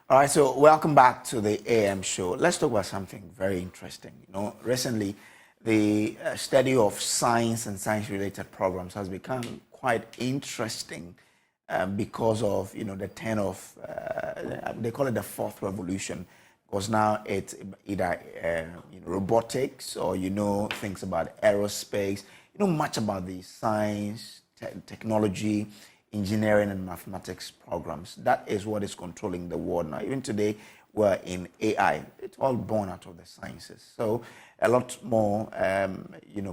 All right, so welcome back to the AM show. Let's talk about something very interesting. Recently, the study of science and science-related programs has become quite interesting because of, the turn of, they call it the fourth revolution, because now it's either robotics or things about aerospace, much about the science, technology, engineering and mathematics programs. That is what is controlling the world now. Even today, we're in AI. It's all born out of the sciences. So a lot more,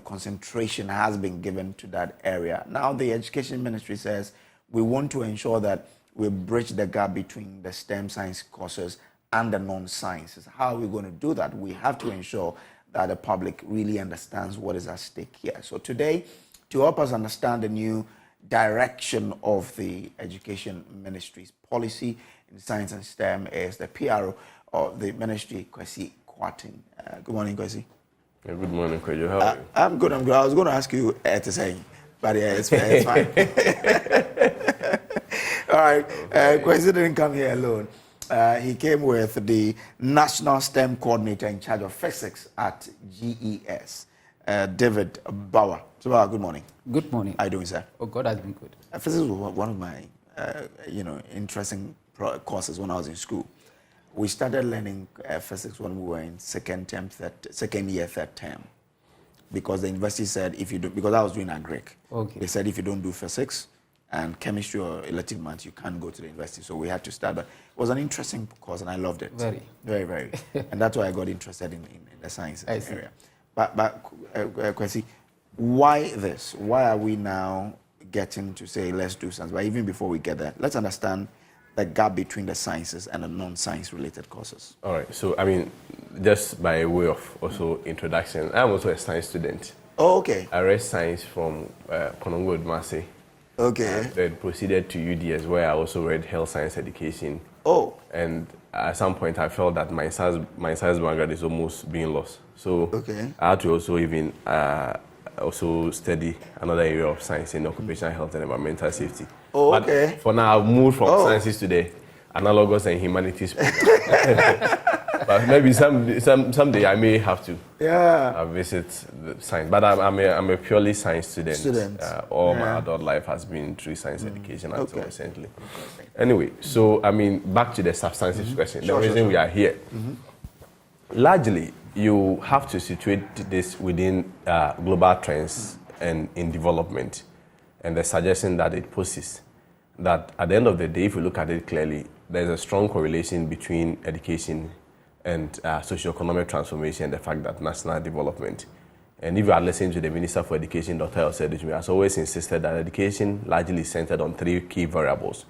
concentration has been given to that area. Now the Education Ministry says we want to ensure that we bridge the gap between the STEM science courses and the non-sciences. How are we going to do that? We have to ensure that the public really understands what is at stake here. So today, to help us understand the new direction of the Education Ministry's policy in science and STEM is the PRO of the ministry, Kwesi Kwarteng. Good morning, Kwesi. Yeah, good morning, Kwesi. How are you? I'm good. I was going to ask you to say, but yeah, it's fine. All right. Kwesi didn't come here alone. He came with the National STEM Coordinator in charge of physics at GES, David Bauer. So, good morning. Good morning. How are you doing, sir? Oh, God has been good. Physics was one of my, interesting courses when I was in school. We started learning physics when we were in second year, third term, because the university said if you do, because I was doing agric, okay. They said if you don't do physics and chemistry or elective maths, you can't go to the university. So we had to start. But it was an interesting course, and I loved it. Very, very, very. And that's why I got interested in the sciences area. But Kwesi, why this? Why are we now getting to say let's do science? But even before we get there, let's understand the gap between the sciences and the non-science related courses. All right. So, just by way of also introduction, I'm also a science student. Oh, okay. I read science from Konongo Odumase. Okay. Then proceeded to UDS, where I also read health science education. Oh. And at some point, I felt that my science background is almost being lost. So okay. I had to also even also study another area of science in occupational health and environmental safety. Oh, okay. But for now, I've moved from sciences to the analogous and humanities program. But maybe someday I may have to visit the science. But I'm a purely science student. All my adult life has been through science education until recently. Anyway, so back to the substantive question. The reason we are here. Largely, you have to situate this within global trends and in development, and the suggestion that it poses that at the end of the day, if you look at it clearly, there's a strong correlation between education and socioeconomic transformation and the fact that national development. And if you are listening to the Minister for Education, Dr. Elsedich, has always insisted that education largely is centered on three key variables.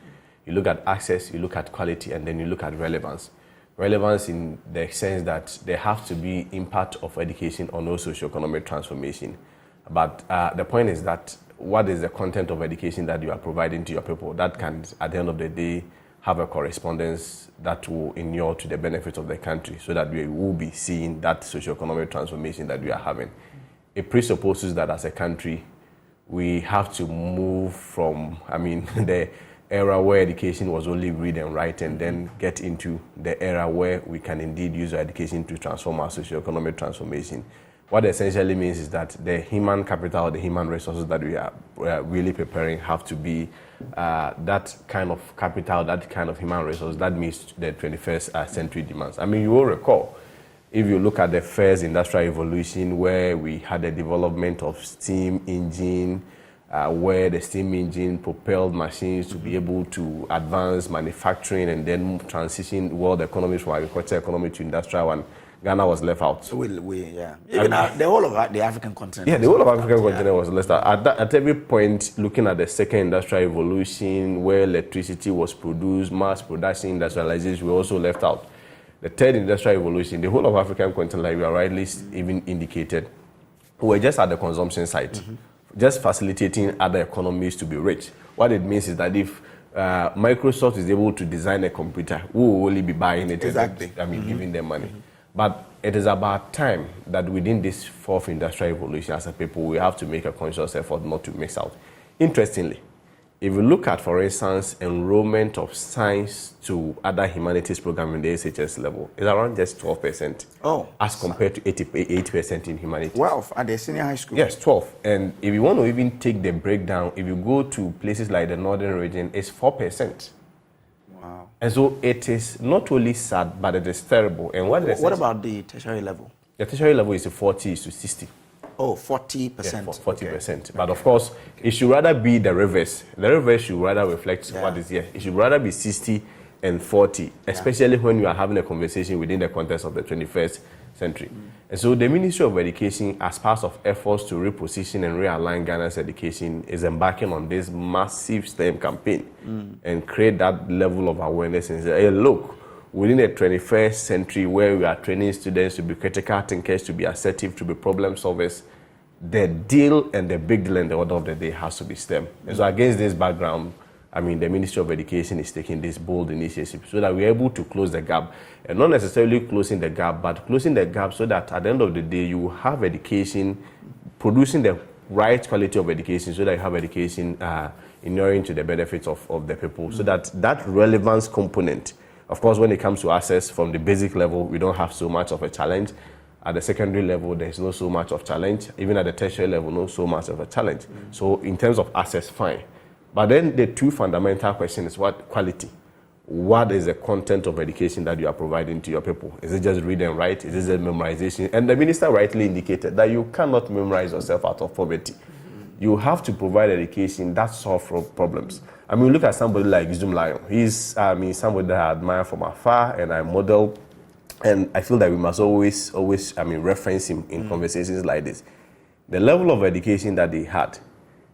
You look at access, you look at quality, and then you look at relevance. Relevance in the sense that there has to be impact of education on those socioeconomic transformation. But the point is that what is the content of education that you are providing to your people that can, at the end of the day, have a correspondence that will inure to the benefit of the country so that we will be seeing that socioeconomic transformation that we are having. It presupposes that as a country, we have to move from, the era where education was only read and write, and then get into the era where we can indeed use our education to transform our socioeconomic transformation. What essentially means is that the human capital, the human resources that we are really preparing have to be that kind of capital, that kind of human resource that meets the 21st century demands. You will recall, if you look at the first industrial revolution where we had the development of steam engine, where the steam engine propelled machines to be able to advance manufacturing and then transition world economies from agriculture economy to industrial one. Ghana was left out. So even the whole of the African continent. Yeah, the whole of African continent was left out. At every point, looking at the second industrial revolution, where electricity was produced, mass production, industrialization, we also left out. The third industrial revolution, the whole of African continent, like we are rightly even indicated, we were just at the consumption side, just facilitating other economies to be rich. What it means is that if Microsoft is able to design a computer, we will only be buying it, giving them money. But it is about time that within this fourth industrial revolution, as a people, we have to make a conscious effort not to miss out. Interestingly, if you look at, for instance, enrollment of science to other humanities program in the SHS level, it's around just 12%. Oh. As compared to 88% in humanities. 12 at the senior high school? Yes, 12. And if you want to even take the breakdown, if you go to places like the northern region, it's 4%. Wow. And so it is not only sad, but it is terrible. And what about the tertiary level? The tertiary level is 40 to 60. Oh, 40%. Yeah, 40%. Okay. But of course, it should rather be the reverse. The reverse should rather reflect what is here. It should rather be 60 and 40, especially when you are having a conversation within the context of the 21st century. And so the Ministry of Education, as part of efforts to reposition and realign Ghana's education, is embarking on this massive STEM campaign and create that level of awareness and say, hey, look, within the 21st century where we are training students to be critical thinkers, to be assertive, to be problem solvers, the deal and the big deal in the order of the day has to be STEM. And so against this background, I mean, the Ministry of Education is taking this bold initiative so that we're able to close the gap. And not necessarily closing the gap, but closing the gap so that at the end of the day, you have education, producing the right quality of education so that you have education inuring to the benefits of the people. So that relevance component, of course, when it comes to access from the basic level, we don't have so much of a challenge. At the secondary level, there's not so much of challenge. Even at the tertiary level, not so much of a challenge. So in terms of access, fine. But then the two fundamental questions is what quality? What is the content of education that you are providing to your people? Is it just read and write? Is it just memorization? And the minister rightly indicated that you cannot memorize yourself out of poverty. You have to provide education that solves problems. I mean, look at somebody like Zoom Lion. He's somebody that I admire from afar and I model. And I feel that we must always reference him in conversations like this. The level of education that he had,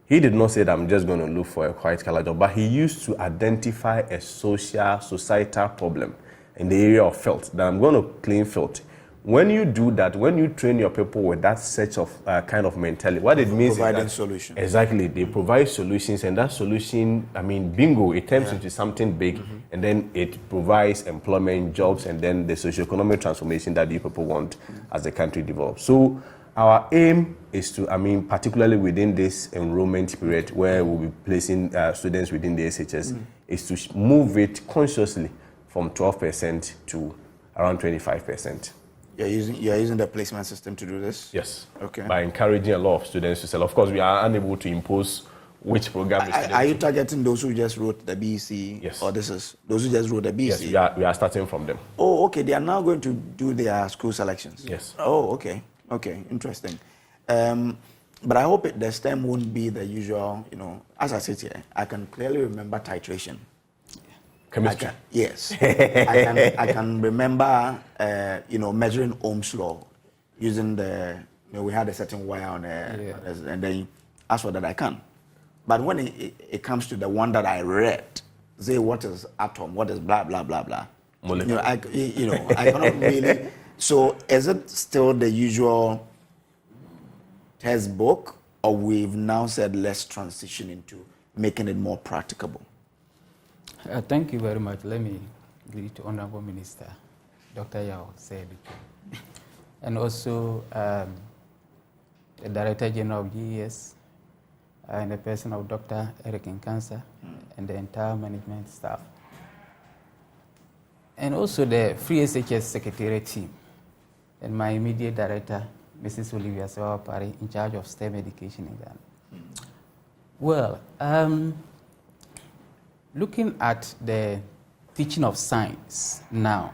he did not say that I'm just going to look for a white-collar job, but he used to identify a societal problem in the area of filth, that I'm going to clean filth. When you do that, when you train your people with that set of kind of mentality, what it means providing is that, solutions. Exactly, they provide solutions, and that solution, I mean, bingo, it turns into something big, and then it provides employment, jobs, and then the socioeconomic transformation that you people want as the country develops. So our aim is to, particularly within this enrollment period where we'll be placing students within the SHS, is to move it consciously from 12% to around 25%. You're using the placement system to do this? Yes. Okay. By encouraging a lot of students to sell. Of course, we are unable to impose which program. Are you targeting those who just wrote the BEC? Yes. Or those who just wrote the BEC? Yes, we are starting from them. Oh, okay. They are now going to do their school selections? Yes. Oh, okay. Okay, interesting. But I hope the STEM won't be the usual, as I sit here, I can clearly remember titration. Chemistry. Yes. I can remember, measuring Ohm's law using we had a certain wire on and then as for that I can. But when it comes to the one that I read, say what is atom, what is blah, blah, blah, blah. I cannot really. So is it still the usual textbook, or we've now said let's transition into making it more practicable? Thank you very much. Let me greet the Honorable Minister, Dr. Yao said, and also the Director General of GES, and the person of Dr. Eric Nkansa, and the entire management staff, and also the Free SHS Secretariat team, and my immediate director, Mrs. Olivia Sewapari, in charge of STEM education in Ghana. Well, looking at the teaching of science now,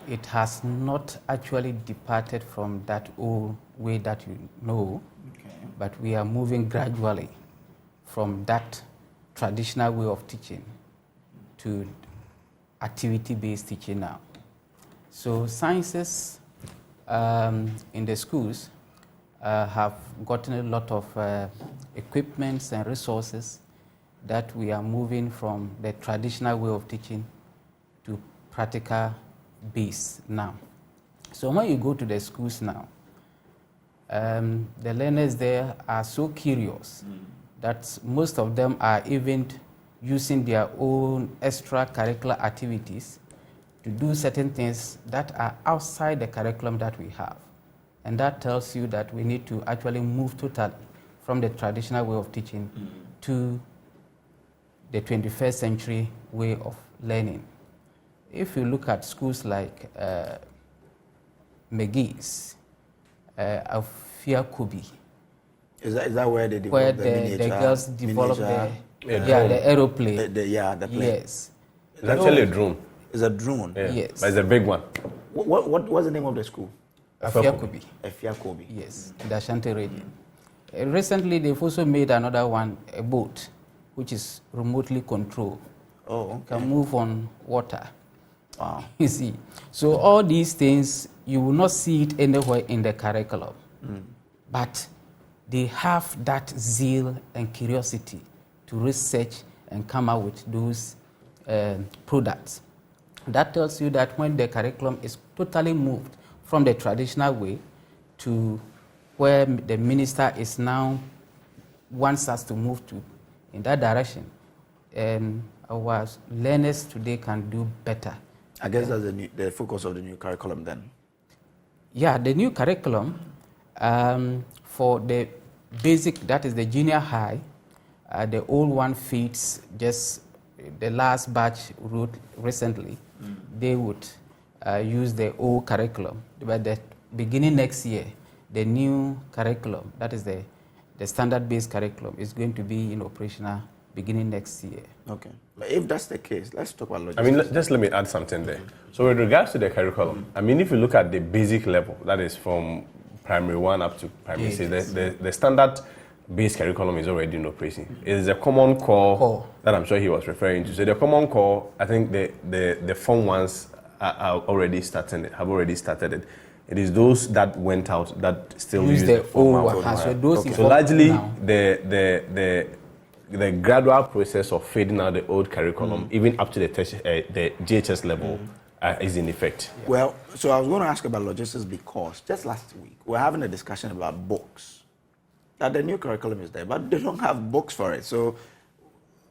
it has not actually departed from that old way that you know, but we are moving gradually from that traditional way of teaching to activity-based teaching now. So sciences in the schools have gotten a lot of equipments and resources that we are moving from the traditional way of teaching to practical base now. So when you go to the schools now, the learners there are so curious that most of them are even using their own extracurricular activities to do certain things that are outside the curriculum that we have. And that tells you that we need to actually move totally from the traditional way of teaching to the 21st century way of learning. If you look at schools like McGee's, Afia Kobi, is that where they develop the girls develop the aeroplane. The plane. Yes. It's actually a drone. It's a drone. Yeah. Yes. But it's a big one. What's the name of the school? Afia Kobi. Afia Kobi. Yes, in the Ashanti region. Recently, they've also made another one, a boat, which is remotely controlled. Oh, okay. Can move on water. Wow. You see. So all these things, you will not see it anywhere in the curriculum. But they have that zeal and curiosity to research and come out with those products. That tells you that when the curriculum is totally moved from the traditional way to where the minister is now wants us to move to in that direction, and our learners today can do better. I guess that's the focus of the new curriculum then. Yeah, the new curriculum for the basic, that is the junior high, the old one fits just the last batch wrote recently. They would use the old curriculum, but the beginning next year, the new curriculum, that is the standard-based curriculum, is going to be in operational beginning next year. Okay. But if that's the case, let's talk about logistics. I mean, just let me add something there. So with regards to the curriculum, I mean, if you look at the basic level, that is from primary 1 up to primary 6, the standard-based curriculum is already in operation. It is a common core that I'm sure he was referring to. So the common core, I think the Form 1s have already started it. It is those that went out that still use the Form 1. So largely, the gradual process of fading out the old curriculum, even up to the GHS level, is in effect. Yeah. Well, so I was going to ask about logistics because just last week we were having a discussion about books. That the new curriculum is there, but they don't have books for it. So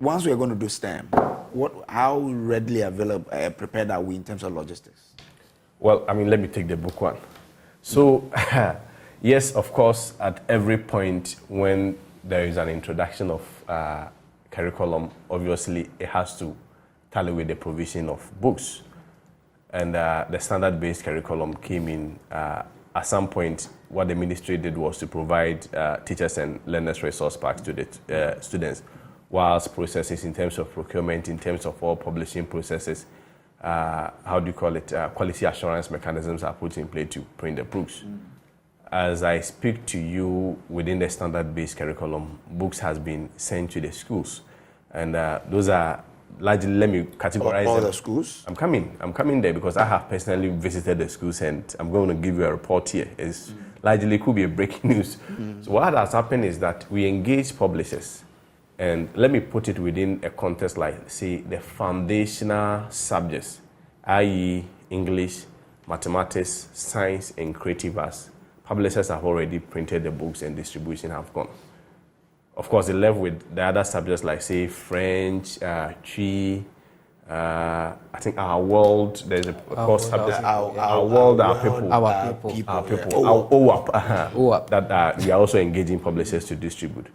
once we are going to do STEM, how readily available, prepared are we in terms of logistics? Well, I mean, let me take the book one. So, yes, of course, at every point when there is an introduction of curriculum, obviously it has to tally with the provision of books. And the standard-based curriculum came in at some point. What the ministry did was to provide teachers and learners resource packs to the students, whilst processes in terms of procurement, in terms of all publishing processes, quality assurance mechanisms are put in place to print the books. As I speak to you, within the standard-based curriculum, books has been sent to the schools. And those are largely, let me categorize all them. The schools? I'm coming there because I have personally visited the schools and I'm going to give you a report here. It's largely could be a breaking news. So what has happened is that we engage publishers. And let me put it within a context like, say, the foundational subjects, i.e. English, mathematics, science, and creative arts. Publishers have already printed the books and distribution have gone. Of course, they left with the other subjects like, say, French, Chi, I think Our World, there's a course subject, Our World, Our People. OWAP, that we are also engaging publishers to distribute.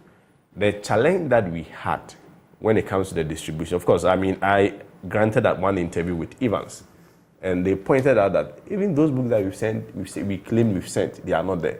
The challenge that we had when it comes to the distribution, of course, I mean, I granted that one interview with Evans, and they pointed out that even those books that we claim we've sent, they are not there.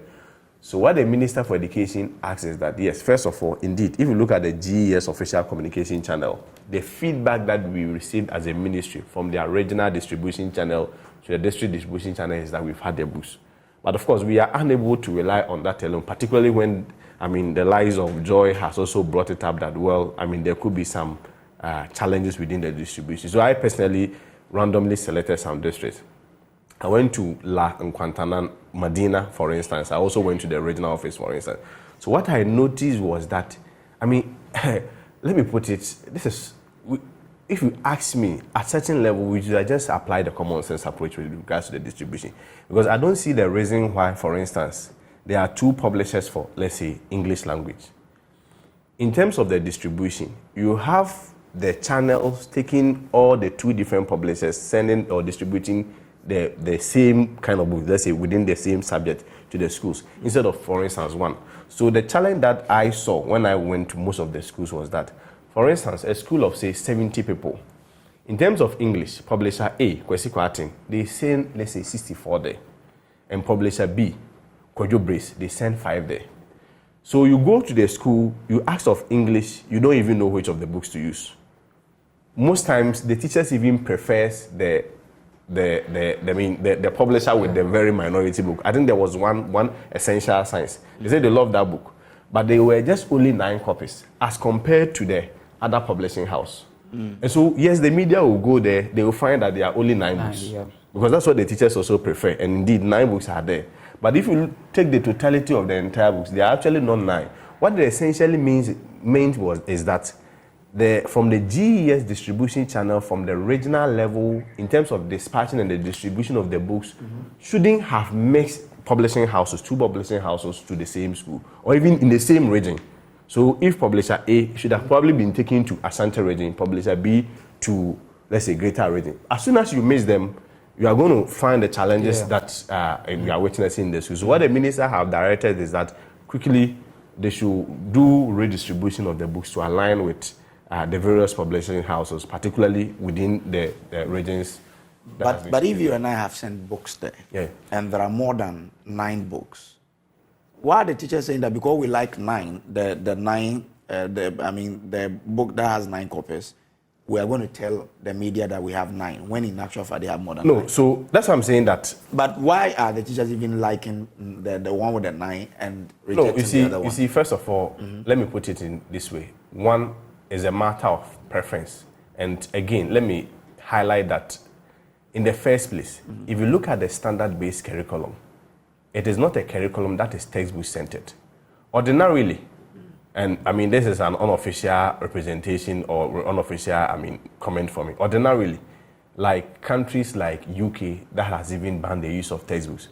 So what the Minister for Education asks is that, yes, first of all, indeed, if you look at the GES official communication channel, the feedback that we received as a ministry from the regional distribution channel to the district distribution channel is that we've had the books. But of course, we are unable to rely on that alone, particularly when, I mean, the Lies of Joy has also brought it up that, well, I mean, there could be some challenges within the distribution. So I personally randomly selected some districts. I went to La Nkwantana, Medina, for instance. I also went to the regional office, for instance. So what I noticed was that, I mean, let me put it, if you ask me, at certain level, we should just apply the common sense approach with regards to the distribution. Because I don't see the reason why, for instance, there are 2 publishers for, let's say, English language. In terms of the distribution, you have the channels taking all the 2 different publishers, sending or distributing the same kind of book, let's say within the same subject to the schools, instead of, for instance, one. So the challenge that I saw when I went to most of the schools was that, for instance, a school of, say, 70 people, in terms of English, publisher A, Kwesi Kwarteng, they send, let's say, 64 there. And publisher B, Kojo Brace, they send 5 there. So you go to the school, you ask of English, you don't even know which of the books to use. Most times, the teachers even prefers the publisher with the very minority book. I think there was one Essential Science. They said they loved that book, but they were just only 9 copies as compared to the other publishing house. And so, yes, the media will go there, they will find that there are only 9 books. Yeah. Because that's what the teachers also prefer, and indeed 9 books are there. But if you take the totality of the entire books, they are actually not 9. What it essentially is that from the GES distribution channel, from the regional level, in terms of dispatching and the distribution of the books, shouldn't have mixed publishing houses, 2 publishing houses to the same school, or even in the same region. So if publisher A should have probably been taken to Asante region, publisher B to, let's say, Greater region. As soon as you mix them, you are going to find the challenges that we are witnessing in the schools. So what the minister have directed is that quickly they should do redistribution of the books to align with the various publishing houses, particularly within the regions. But if you and I have sent books there, and there are more than 9 books, why are the teachers saying that because we like 9, the book that has 9 copies, we are going to tell the media that we have 9, when in actual fact they have more than 9? No, so that's what I'm saying that. But why are the teachers even liking the one with the 9 and rejecting the other one? You see, first of all, let me put it in this way. One is a matter of preference. And again, let me highlight that in the first place, if you look at the standard-based curriculum, it is not a curriculum that is textbook-centered. Ordinarily, and I mean, this is an unofficial representation or unofficial, comment for me. Ordinarily, like countries like UK that has even banned the use of textbooks,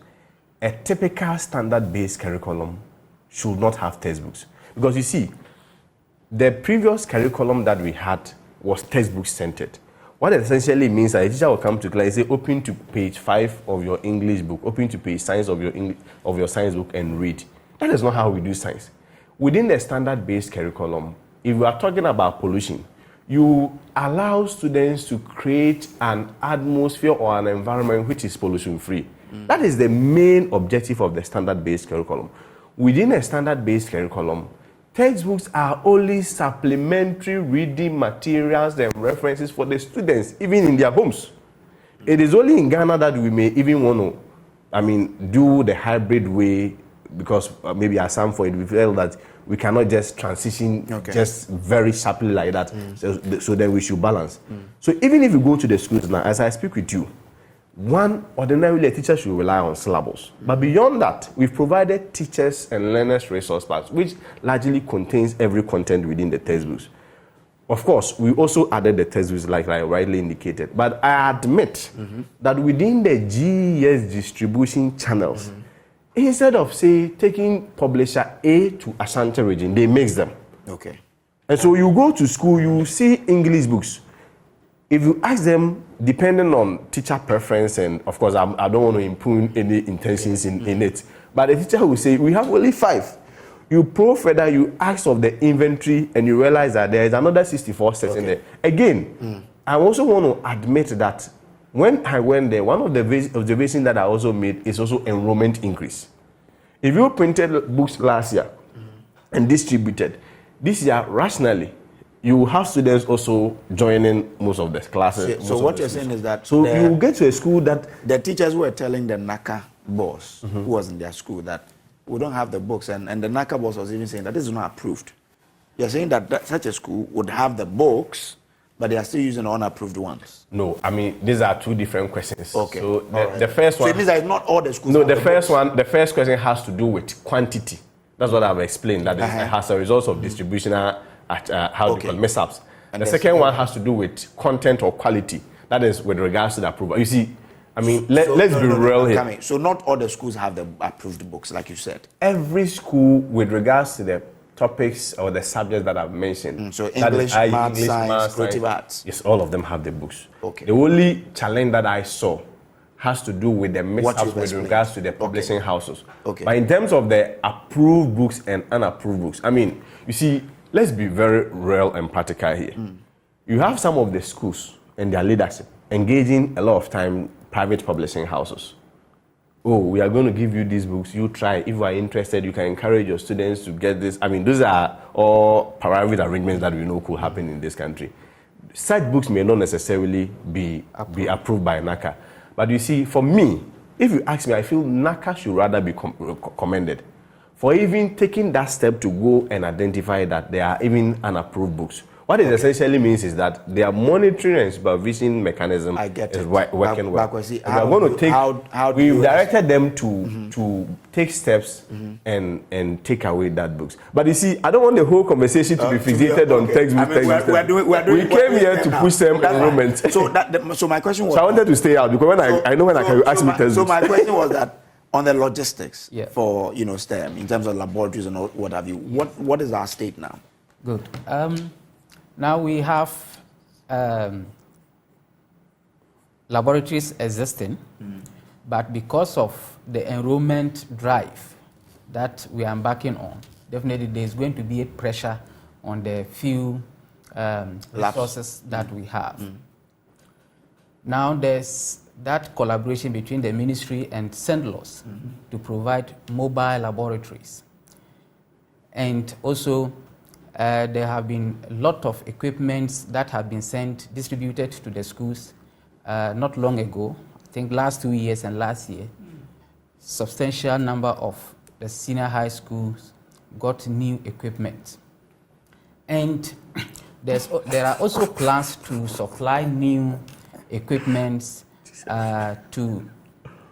a typical standard-based curriculum should not have textbooks. Because you see, the previous curriculum that we had was textbook-centered. What it essentially means that a teacher will come to class and say, open to page 5 of your English book, open to page science of your science book and read. That is not how we do science. Within the standard-based curriculum, if we are talking about pollution, you allow students to create an atmosphere or an environment which is pollution-free. That is the main objective of the standard-based curriculum. Within a standard-based curriculum, textbooks are only supplementary reading materials and references for the students, even in their homes. It is only in Ghana that we may even want to, do the hybrid way, because maybe at some point we feel that we cannot just transition just very sharply like that. So then we should balance. So even if you go to the schools now, as I speak with you, ordinarily a teacher should rely on syllabus. But beyond that, we've provided teachers and learners resource packs, which largely contains every content within the textbooks. Of course, we also added the textbooks like I rightly indicated. But I admit that within the GES distribution channels, instead of, say, taking publisher A to Ashanti region, they mix them. Okay. And so you go to school, you see English books. If you ask them, depending on teacher preference, and of course, I don't want to impugn any intentions in it, but the teacher will say, we have only 5. You probe further, you ask of the inventory, and you realize that there is another 64 sets in there. Again, I also want to admit that when I went there, one of the observations that I also made is also enrollment increase. If you printed books last year and distributed, this year, rationally, you will have students also joining most of the classes. So what you're saying is that... So you get to a school that... The teachers were telling the NACA boss, who was in their school, that we don't have the books, and the NACA boss was even saying that this is not approved. You're saying that such a school would have the books, but they are still using unapproved ones. No, these are 2 different questions. Okay. So the first one... So it means that not all the schools... No, the first question has to do with quantity. That's what I've explained, that it has a result of distributional mishaps. And the second one has to do with content or quality. That is with regards to the approval. You see, let's be real here. So not all the schools have the approved books, like you said. Every school, with regards to the topics or the subjects that I've mentioned. So English, math, science, creative arts. Yes, all of them have the books. Okay. The only challenge that I saw has to do with the mix-ups with regards to the publishing houses. Okay. But in terms of the approved books and unapproved books, I mean, you see, let's be very real and practical here. You have some of the schools and their leadership engaging a lot of time private publishing houses. Oh, we are going to give you these books, you try. If you are interested, you can encourage your students to get this. I mean, those are all private arrangements that we know could happen in this country. Such books may not necessarily be approved by NACA. But you see, for me, if you ask me, I feel NACA should rather be commended for even taking that step to go and identify that there are even unapproved books. What it essentially means is that their monitoring and supervision mechanism is working well. We've directed them to take steps and take away that books. But you see, I don't want the whole conversation to be fixated on textbooks. We came here to push them enrollment. So my question was... So I wanted to stay out because when I know when I can ask me textbooks. So my question was that on the logistics for STEM, in terms of laboratories and what have you, what is our state now? Good. Now we have laboratories existing, but because of the enrollment drive that we are embarking on, definitely there's going to be a pressure on the few resources that we have. Now there's that collaboration between the ministry and SENDLOS to provide mobile laboratories. And also there have been a lot of equipments that have been distributed to the schools not long ago. I think last 2 years and last year, substantial number of the senior high schools got new equipment. And there are also plans to supply new equipments to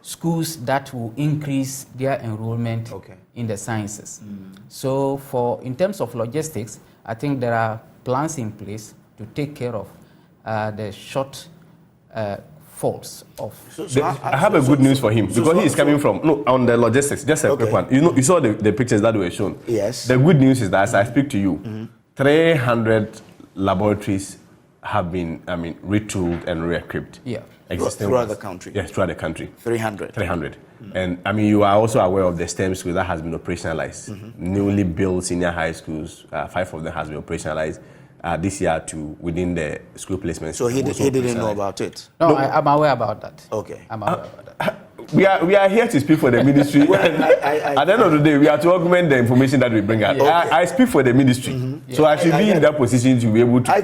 schools that will increase their enrollment in the sciences. So in terms of logistics, I think there are plans in place to take care of the short falls of... I have a good news for him because he is coming from... No, on the logistics, just a quick one. You saw the pictures that were shown. Yes. The good news is that as I speak to you, 300 laboratories have been, retooled and re-equipped. Yeah. Throughout the country? Yes, throughout the country. 300? 300. And, you are also aware of the STEM school that has been operationalized. Newly built senior high schools, 5 of them has been operationalized this year within the school placement. So he didn't know about it? No, I'm aware about that. Okay. I'm aware about that. We are here to speak for the ministry. At the end of the day, we are to augment the information that we bring out. I speak for the ministry. So I should be in that position to be able to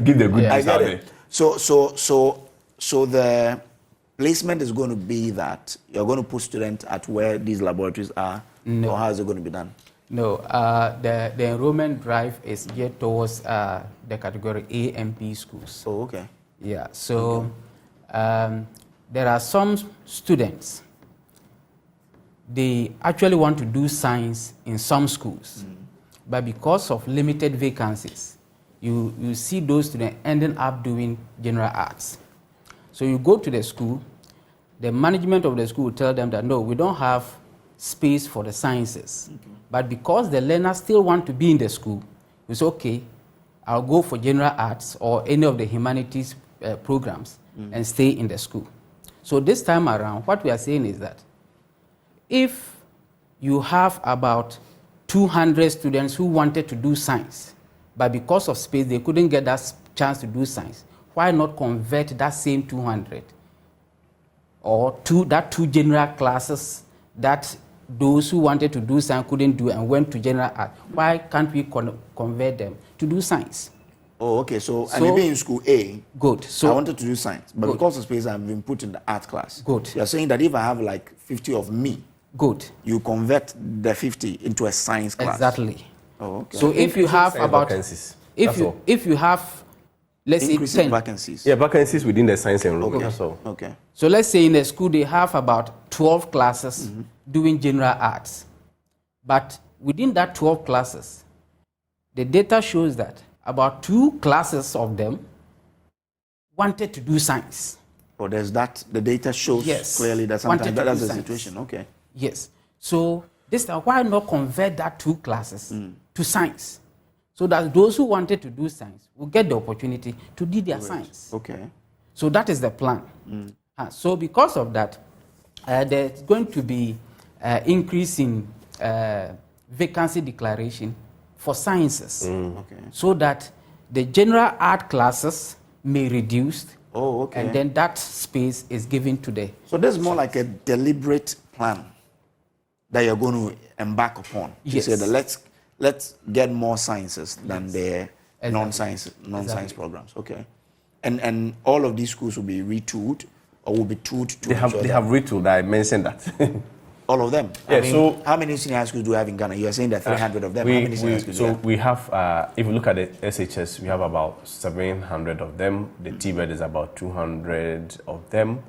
give the good news out there. So the placement is going to be that you're going to put students at where these laboratories are? No. Or how is it going to be done? No, the enrollment drive is geared towards the category A and B schools. Oh, okay. Yeah, so there are some students, they actually want to do science in some schools, but because of limited vacancies, you see those students ending up doing general arts. So you go to the school, the management of the school will tell them that, no, we don't have space for the sciences. But because the learners still want to be in the school, you say, okay, I'll go for general arts or any of the humanities programs and stay in the school. So this time around, what we are saying is that if you have about 200 students who wanted to do science, but because of space, they couldn't get that chance to do science, why not convert that same 200 or two general classes that those who wanted to do science couldn't do and went to general art? Why can't we convert them to do science? Oh, okay. So I may be in school A. Good. So I wanted to do science, but because of space, I've been put in the art class. Good. You're saying that if I have like 50 of me, good, you convert the 50 into a science class. Exactly. Oh, okay. So if you have about vacancies, if you have, let's say 10 vacancies. Yeah, vacancies within the science enrollment. That's all. Okay. So let's say in a school they have about 12 classes doing general arts, but within that 12 classes, the data shows that about 2 classes of them wanted to do science. Oh, there's that. The data shows clearly that sometimes that's the situation. Okay. Yes. So this time, why not convert that 2 classes to science, so that those who wanted to do science will get the opportunity to do their science. Okay. So that is the plan. So because of that, there's going to be increase in vacancy declaration for sciences, so that the general art classes may reduce. Oh, okay. And then that space is given to the. So this is more like a deliberate plan that you're going to embark upon. Yes. You say that let's get more sciences than the Exactly. non-science programs. Okay. And all of these schools will be retooled or will be tooled to They have retooled. I mentioned that. all of them. Yeah. I mean, So how many senior high schools do we have in Ghana? You are saying that 300 of them. How many senior high schools do we have? We have, if you look at the SHS, we have about 700 of them. The TVET is about 200 of them.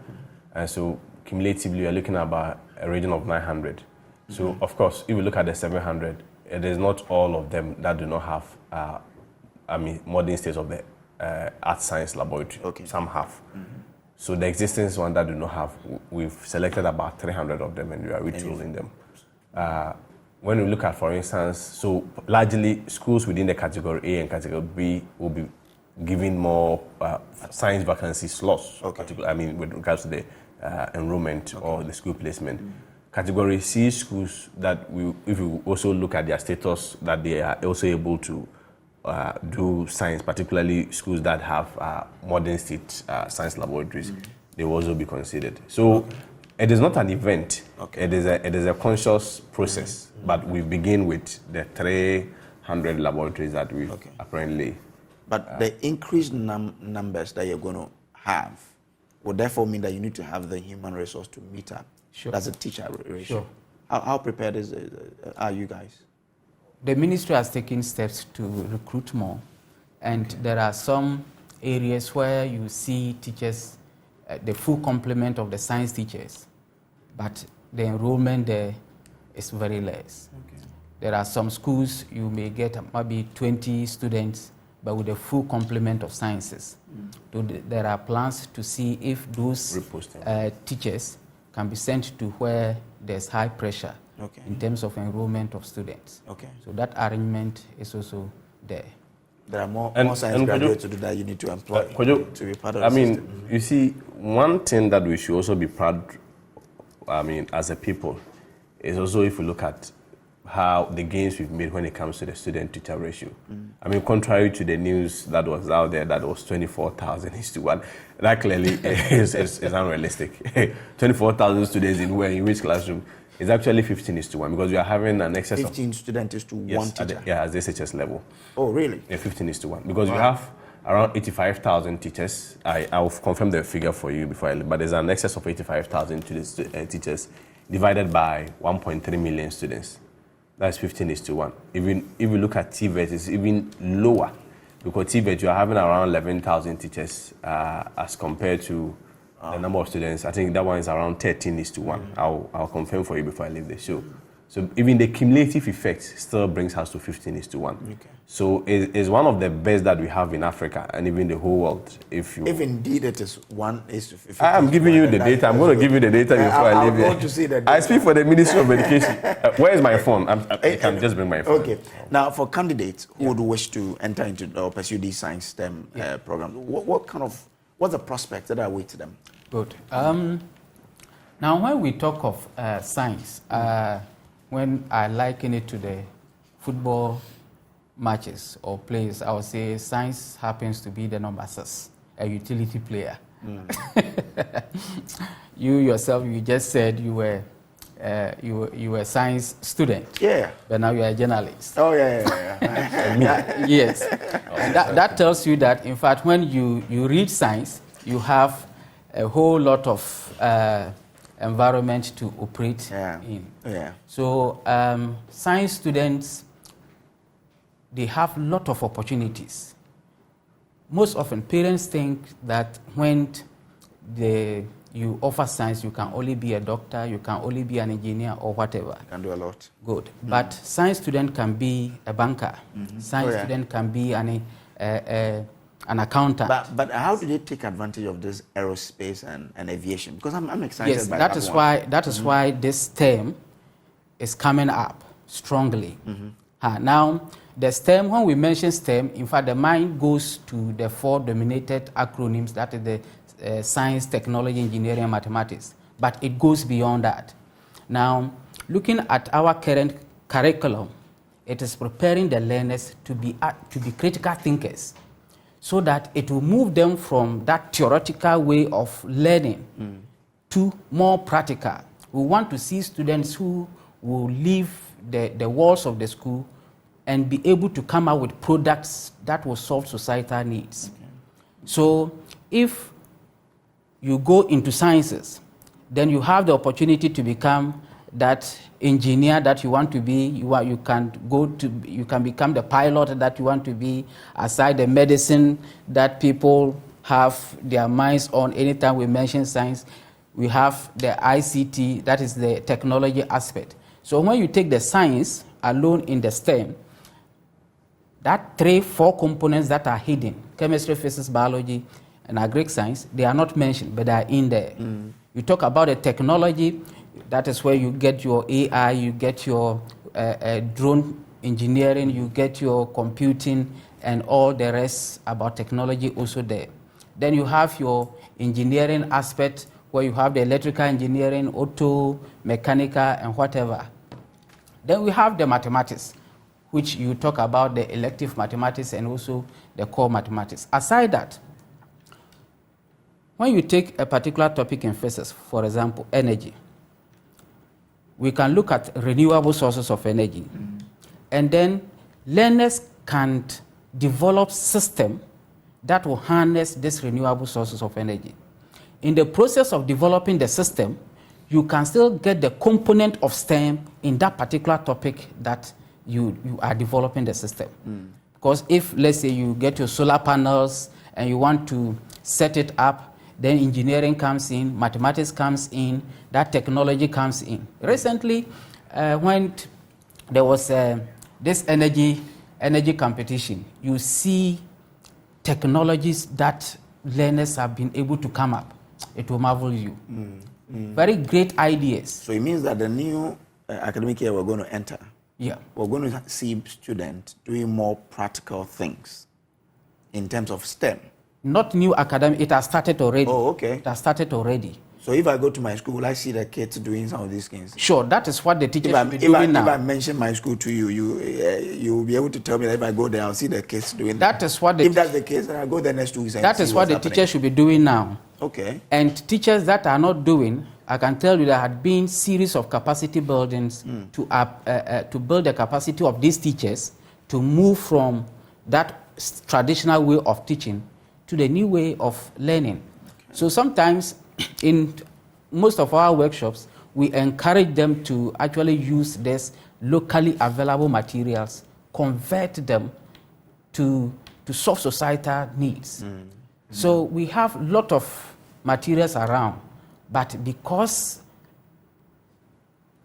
And so cumulatively, we're looking at about a region of 900. So, of course, if you look at the 700, it is not all of them that do not have, modern states of the art science laboratory. Okay. Some have. So the existing one that do not have, we've selected about 300 of them and we are retooling them. When we look at, for instance, so largely schools within the category A and category B will be given more science vacancy slots. Okay. I mean, with regards to the enrollment or the school placement. Category C schools that if we also look at their status, that they are also able to do science, particularly schools that have modern state science laboratories, they will also be considered. So it is not an event. Okay. It is a conscious process, but we begin with the 300 laboratories that we apparently. But the increased numbers that you're going to have would therefore mean that you need to have the human resource to meet up. Sure. That's a teacher ratio. Sure. How prepared are you guys? The ministry has taken steps to recruit more, and there are some areas where you see teachers, the full complement of the science teachers, but the enrollment there is very less. Okay. There are some schools you may get maybe 20 students, but with a full complement of sciences. So there are plans to see if those teachers can be sent to where there's high pressure in terms of enrollment of students. Okay. So that arrangement is also there. There are more science graduates to do that you need to employ to be part of the system. You see, one thing that we should also be proud, as a people, is also if we look at how the gains we've made when it comes to the student-teacher ratio. Contrary to the news that was out there that was 24,000:1, that clearly is unrealistic. 24,000 students in which classroom is actually 15:1 because we are having an excess 15 students to one teacher. At the SHS level. Oh, really? Yeah, 15:1 because we have around 85,000 teachers. I'll confirm the figure for you before I leave, but there's an excess of 85,000 teachers divided by 1.3 million students. That's 15:1. Even if you look at TVET, it's even lower because TVET you are having around 11,000 teachers as compared to the number of students. I think that one is around 13:1. I'll confirm for you before I leave the show. So even the cumulative effect still brings us to 15:1. Okay. So it's one of the best that we have in Africa and even the whole world. If indeed it is 1:15. I'm giving you the data. I'm going to give you the data before I leave here. To see the data. I speak for the Ministry of Education. Where is my phone? I can just bring my phone. Okay. Now, for candidates who would wish to enter into or pursue these science STEM programs, what's the prospects that await them? Good. Now, when we talk of science, when I liken it to the football matches or plays, I would say science happens to be the number 6, a utility player. You yourself, you just said you were a science student. Yeah. But now you are a journalist. Oh, yeah. Yes. That tells you that, in fact, when you read science, you have a whole lot of environment to operate in. Yeah. So science students, they have a lot of opportunities. Most often, parents think that when you offer science, you can only be a doctor, you can only be an engineer or whatever. You can do a lot. Good. But science student can be a banker. Science student can be an accountant. But how do they take advantage of this aerospace and aviation? Because I'm excited by that. That is why this term is coming up strongly. Now, the STEM, when we mention STEM, in fact, the mind goes to the 4 dominated acronyms, that is the science, technology, engineering, and mathematics, but it goes beyond that. Now, looking at our current curriculum, it is preparing the learners to be critical thinkers, so that it will move them from that theoretical way of learning to more practical. We want to see students who will leave the walls of the school and be able to come out with products that will solve societal needs. Okay. So if you go into sciences, then you have the opportunity to become that engineer that you want to be. You can become the pilot that you want to be, aside the medicine that people have their minds on. Anytime we mention science, we have the ICT, that is the technology aspect. So when you take the science alone in the STEM, that 3-4 components that are hidden, chemistry, physics, biology, and agric science, they are not mentioned, but they are in there. You talk about the technology, that is where you get your AI, you get your drone engineering, you get your computing, and all the rest about technology also there. Then you have your engineering aspect, where you have the electrical engineering, auto, mechanical, and whatever. Then we have the mathematics, which you talk about the elective mathematics and also the core mathematics. Aside that, when you take a particular topic in physics, for example, energy, we can look at renewable sources of energy. And then learners can develop systems that will harness these renewable sources of energy. In the process of developing the system, you can still get the component of STEM in that particular topic that you are developing the system. Because if, let's say, you get your solar panels and you want to set it up, then engineering comes in, mathematics comes in, that technology comes in. Recently, when there was this energy competition, you see technologies that learners have been able to come up. It will marvel you. Very great ideas. So it means that the new academic year we're going to enter, we're going to see students doing more practical things in terms of STEM. Not new academic, it has started already. Oh, okay. It has started already. So if I go to my school, will I see the kids doing some of these things? Sure, that is what the teachers should be doing now. If I mention my school to you, you will be able to tell me that if I go there, I'll see the kids doing that. That is what if that's the case, then I'll go there next 2 weeks and that see is what the happening. teachers should be doing now. Okay. And teachers that are not doing, I can tell you there had been series of capacity buildings to build the capacity of these teachers to move from that traditional way of teaching to the new way of learning. Okay. So sometimes in most of our workshops, we encourage them to actually use these locally available materials, convert them to solve societal needs. So we have a lot of materials around, but because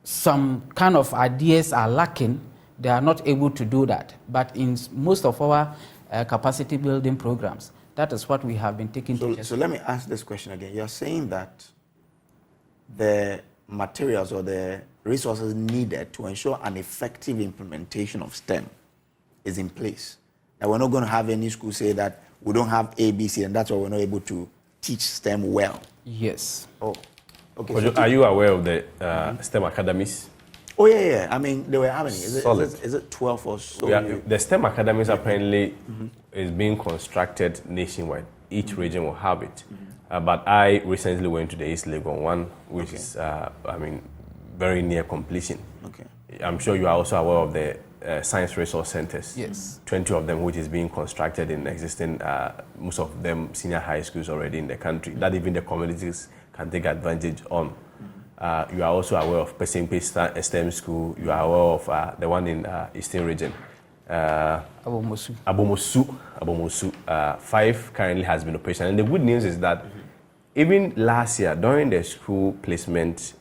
some kind of ideas are lacking, they are not able to do that. But in most of our capacity building programs, that is what we have been taking. So let me ask this question again. You're saying that the materials or the resources needed to ensure an effective implementation of STEM is in place. And we're not going to have any school say that we don't have ABC and that's why we're not able to teach STEM well. Yes. Oh, okay. So are you aware of the STEM academies? Oh, yeah. I mean, they were having it. Is it 12 or so? Yeah, the STEM academies apparently is being constructed nationwide. Each region will have it. But I recently went to the East Legon one, which is, very near completion. Okay. I'm sure you are also aware of the science resource centers. Yes. 20 of them, which is being constructed in existing, most of them senior high schools already in the country, that even the communities can take advantage on. You are also aware of Pesimpe STEM School. You are aware of the one in Eastern Region. Abomosu. 5 currently has been operational. And the good news is that even last year, during the school placement,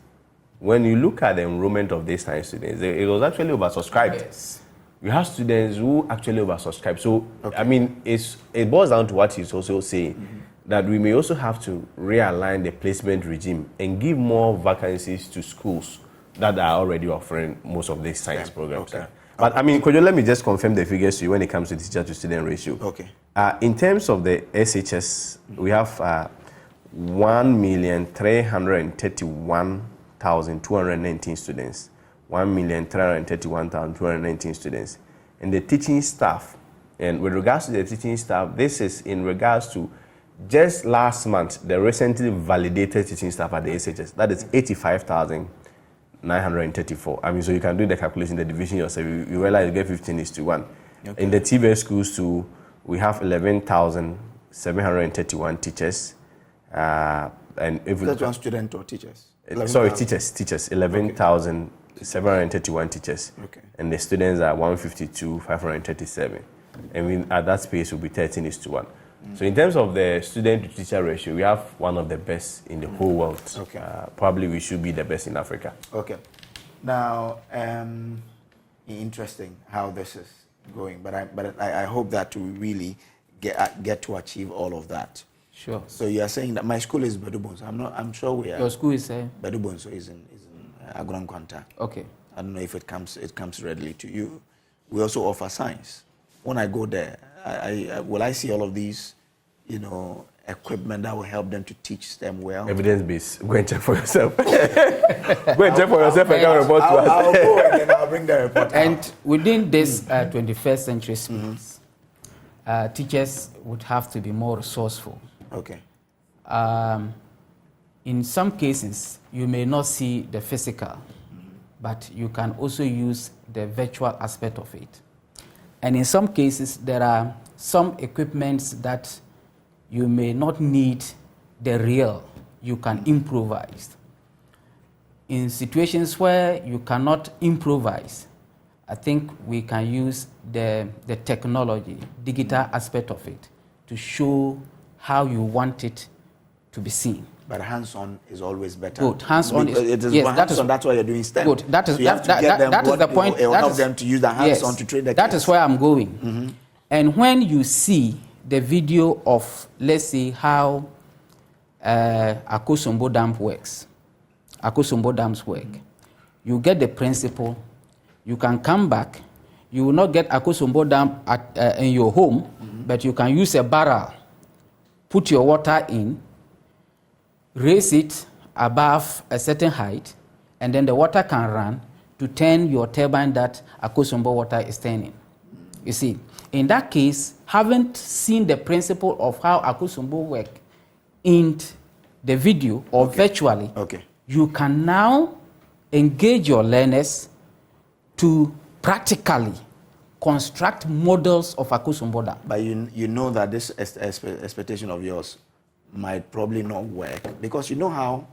when you look at the enrollment of these science students, it was actually oversubscribed. Yes. You have students who actually oversubscribe. So, I mean, it boils down to what he's also saying, that we may also have to realign the placement regime and give more vacancies to schools that are already offering most of these science programs. Okay. But I mean, could you let me just confirm the figures to you when it comes to teacher to student ratio? Okay. In terms of the SHS, we have 1,331,219 students. 1,331,219 students. And the teaching staff, and with regards to the teaching staff, this is in regards to just last month, the recently validated teaching staff at the SHS. That is 85,934. I mean, so you can do the calculation, the division yourself. You realize you get 15:1. Okay. In the TVS schools too, we have 11,731 teachers. And if that's one student or teachers? Sorry, teachers. 11,731 teachers. Okay. And the students are 152,537. And at that space will be 13:1. So in terms of the student-to-teacher ratio, we have one of the best in the whole world. Okay. Probably we should be the best in Africa. Okay. Now, interesting how this is going, but I hope that we really get to achieve all of that. Sure. So you are saying that my school is Bedubonso. I'm sure we are. Your school is Bedubonso is in Aguram Kwanta. Okay. I don't know if it comes readily to you. We also offer science. When I go there, will I see all of these, equipment that will help them to teach them well? Evidence-based. Go and check for yourself. Go and check for yourself and come report to us. I'll go and then I'll bring the report And out. within this 21st century space, teachers would have to be more resourceful. Okay. In some cases, you may not see the physical, but you can also use the virtual aspect of it. And in some cases, there are some equipments that you may not need the real, you can improvise. In situations where you cannot improvise, I think we can use the technology, digital aspect of it, to show how you want it to be seen. But hands-on is always better. Good. Hands-on is, it is yes, hands-on, that's why you're doing STEM. Good. That is, so you have to get them that is the point. It will help them to use the hands-on to train the kids. That is where I'm going. And when you see the video of, let's say, how Akosombo Dam works, Akosombo Dam's work, you get the principle, you can come back, you will not get Akosombo Dam in your home, but you can use a barrel, put your water in, raise it above a certain height, and then the water can run to turn your turbine that Akosombo water is turning. You see, in that case, haven't seen the principle of how Akosombo work in the video or virtually, you can now engage your learners to practically construct models of Akosombo Dam. But you know that this expectation of yours might probably not work, because you know how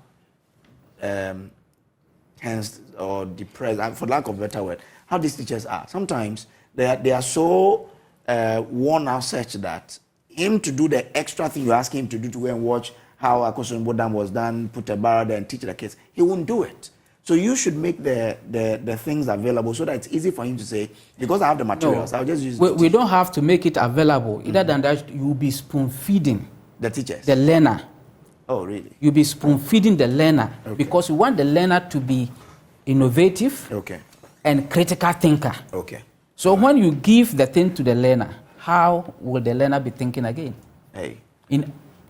tense or depressed, for lack of a better word, how these teachers are. Sometimes they are so worn out such that him to do the extra thing you ask him to do, to go and watch how Akosombo Dam was done, put a barrel there and teach the kids, he won't do it. So you should make the things available so that it's easy for him to say, because I have the materials, I'll just use it. We don't have to make it available. Other than that, you'll be spoon-feeding the teachers, the learner. Oh, really? You'll be spoon-feeding the learner, because you want the learner to be innovative and critical thinker. So when you give the thing to the learner, how will the learner be thinking again?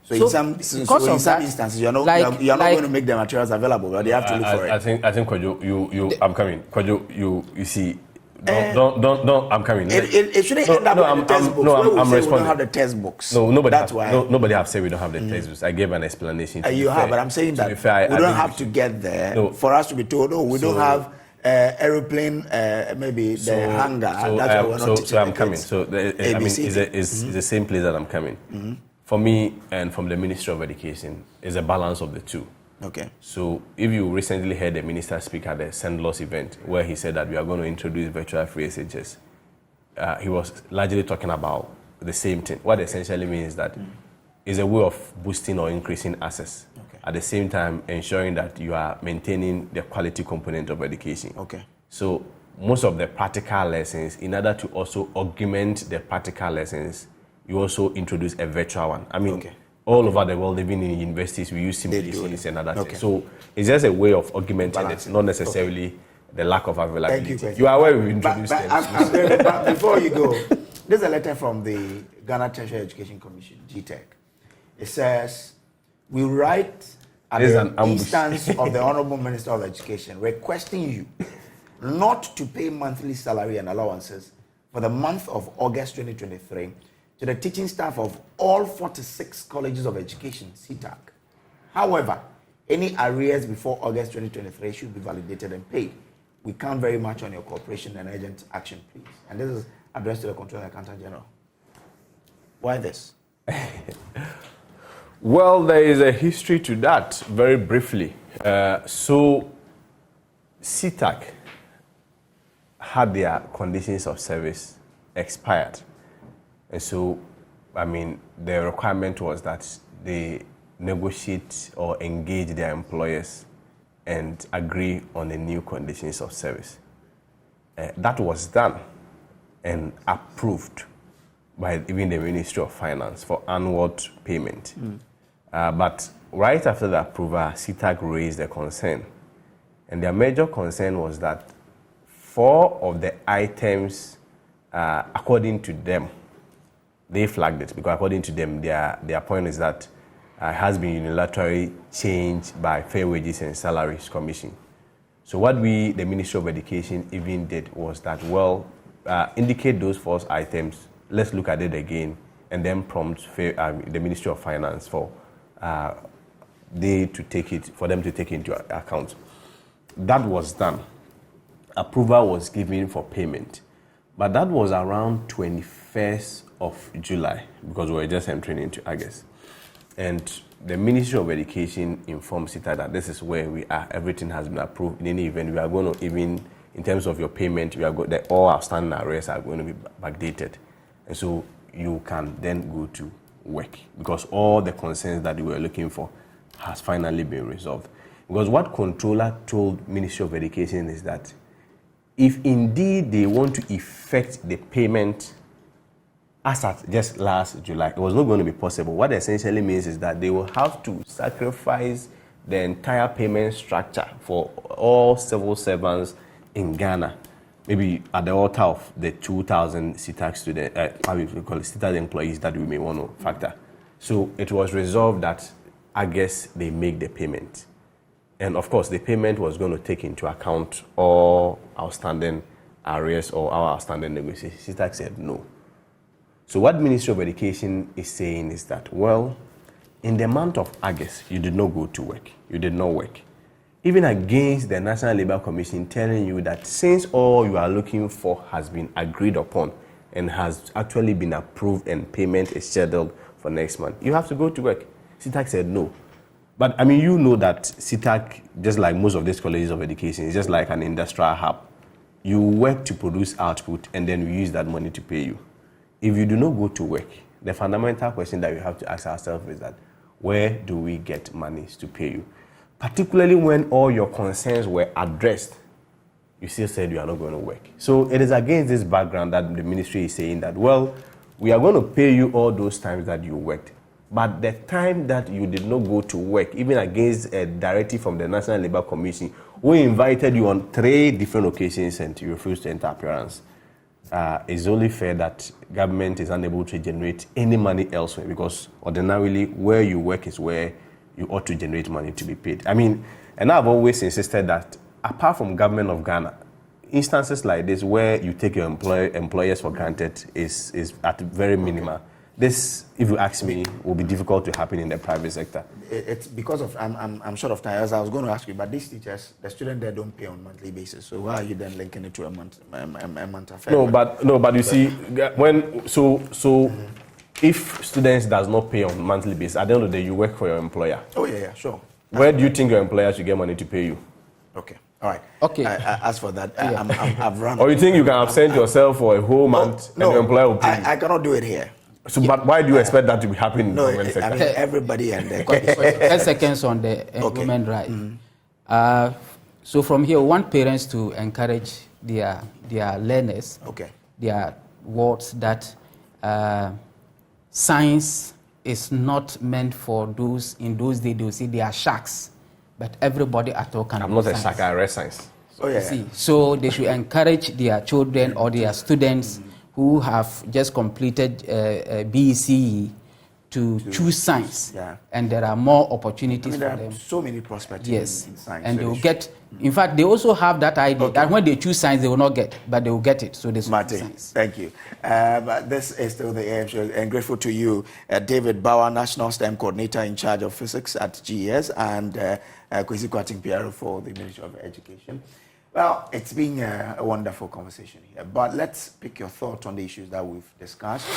So in some instances, you're not going to make the materials available, but they have to look for it. I think Kwajo, I'm coming. Kwajo, you see, don't, I'm coming. It shouldn't end up with the textbooks. I'm responding. We don't have the textbooks. No, nobody have said we don't have the textbooks. I gave an explanation. You have, but I'm saying that we don't have to get there for us to be told, we don't have aeroplane, maybe the hangar. That's why we're not teaching I'm coming. So, it's the same place that I'm coming. For me, and from the Ministry of Education, is a balance of the two. So if you recently heard the minister speak at the St. Louis event where he said that we are going to introduce virtual free SHS, he was largely talking about the same thing. What essentially means that is a way of boosting or increasing access. At the same time, ensuring that you are maintaining the quality component of education. So most of the practical lessons, in order to also augment the practical lessons, you also introduce a virtual one. I mean, all over the world, even in universities, we use simulations and other things. So it's just a way of augmenting it, not necessarily the lack of availability. Thank you are aware we've introduced them. But before you go, there's a letter from the Ghana Tertiary Education Commission, GTEC. It says We write at This is the an ambush. instance of the Honorable Minister of Education requesting you not to pay monthly salary and allowances for the month of August 2023 to the teaching staff of all 46 colleges of education, CTAC. However, any arrears before August 2023 should be validated and paid. We count very much on your cooperation and urgent action, please. And this is addressed to the Controller and Accountant General. Why this? Well, there is a history to that, very briefly. So, CTAC had their conditions of service expired. And so, I mean, the requirement was that they negotiate or engage their employers and agree on the new conditions of service. That was done and approved by even the Ministry of Finance for onward payment. But right after the approval, CTAC raised a concern. And their major concern was that 4 of the items, according to them, they flagged it because according to them, their point is that has been unilaterally changed by Fair Wages and Salaries Commission. So what we, the Ministry of Education, even did was that, well, indicate those 4 items, let's look at it again, and then prompt the Ministry of Finance for them to take into account. That was done. Approval was given for payment. But that was around 21st of July, because we were just entering into August. And the Ministry of Education informed CITA that this is where we are. Everything has been approved. In any event, we are going to, even in terms of your payment, all outstanding arrears are going to be backdated. And so you can then go to work, because all the concerns that you were looking for has finally been resolved. Because what Controller told Ministry of Education is that if indeed they want to effect the payment as at just last July, it was not going to be possible. What essentially means is that they will have to sacrifice the entire payment structure for all civil servants in Ghana, maybe at the altar of the 2,000 CTAC student, CTAC employees that we may want to factor. So it was resolved that I guess they make the payment. And of course, the payment was going to take into account all outstanding arrears or our outstanding negotiations. CTAC said no. So what Ministry of Education is saying is that, well, in the month of August, you did not go to work. You did not work. Even against the National Labour Commission telling you that since all you are looking for has been agreed upon and has actually been approved and payment is scheduled for next month, you have to go to work. CTAC said no. But I mean, you know that CTAC, just like most of these colleges of education, is just like an industrial hub. You work to produce output and then we use that money to pay you. If you do not go to work, the fundamental question that we have to ask ourselves is that, where do we get monies to pay you? Particularly when all your concerns were addressed, you still said you are not going to work. So it is against this background that the ministry is saying that, well, we are going to pay you all those times that you worked. But the time that you did not go to work, even against a directive from the National Labour Commission, we invited you on 3 different occasions and you refused to enter appearance. It's only fair that government is unable to generate any money elsewhere, because ordinarily where you work is where you ought to generate money to be paid. I mean, and I've always insisted that apart from government of Ghana, instances like this where you take your employers for granted is at very minimal. This, if you ask me, will be difficult to happen in the private sector. It's because of, I'm short of time, as I was going to ask you, but these teachers, the students there don't pay on a monthly basis. So why are you then linking it to a month affair? No, but you see, when if students does not pay on monthly basis, at the end of the day, you work for your employer. Oh yeah, sure. Where do you think your employer should get money to pay you? Okay. All right. Okay. As for that, I've run. Or you think you can absent yourself for a whole month and your employer will pay you? I cannot do it here. So, but why do you expect that to be happening No, in the sector? I mean, everybody and their 10 seconds on the women right. So from here, we want parents to encourage their learners, their wards, that science is not meant for those, in those days, they will see they are sharks, but everybody at all can. I'm not a shark, I read science. See, so they should encourage their children or their students who have just completed BCE to choose science, and there are more opportunities there for them. Are so many prospects in science. And they will get, in fact, they also have that idea that when they choose science, they will not get, but they will get it. So they choose science. Thank you. This is still the AM show, and grateful to you, David Bauer, National STEM Coordinator in charge of physics at GES, and Kwesi Kwating Piaro for the Ministry of Education. Well, it's been a wonderful conversation here, but let's pick your thoughts on the issues that we've discussed.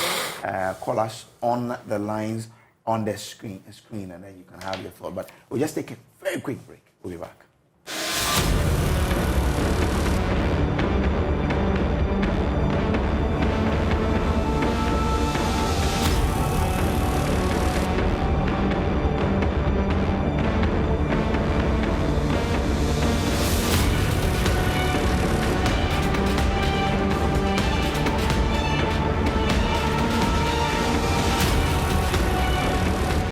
Call us on the lines on the screen, and then you can have your thought. But we'll just take a very quick break. We'll be back.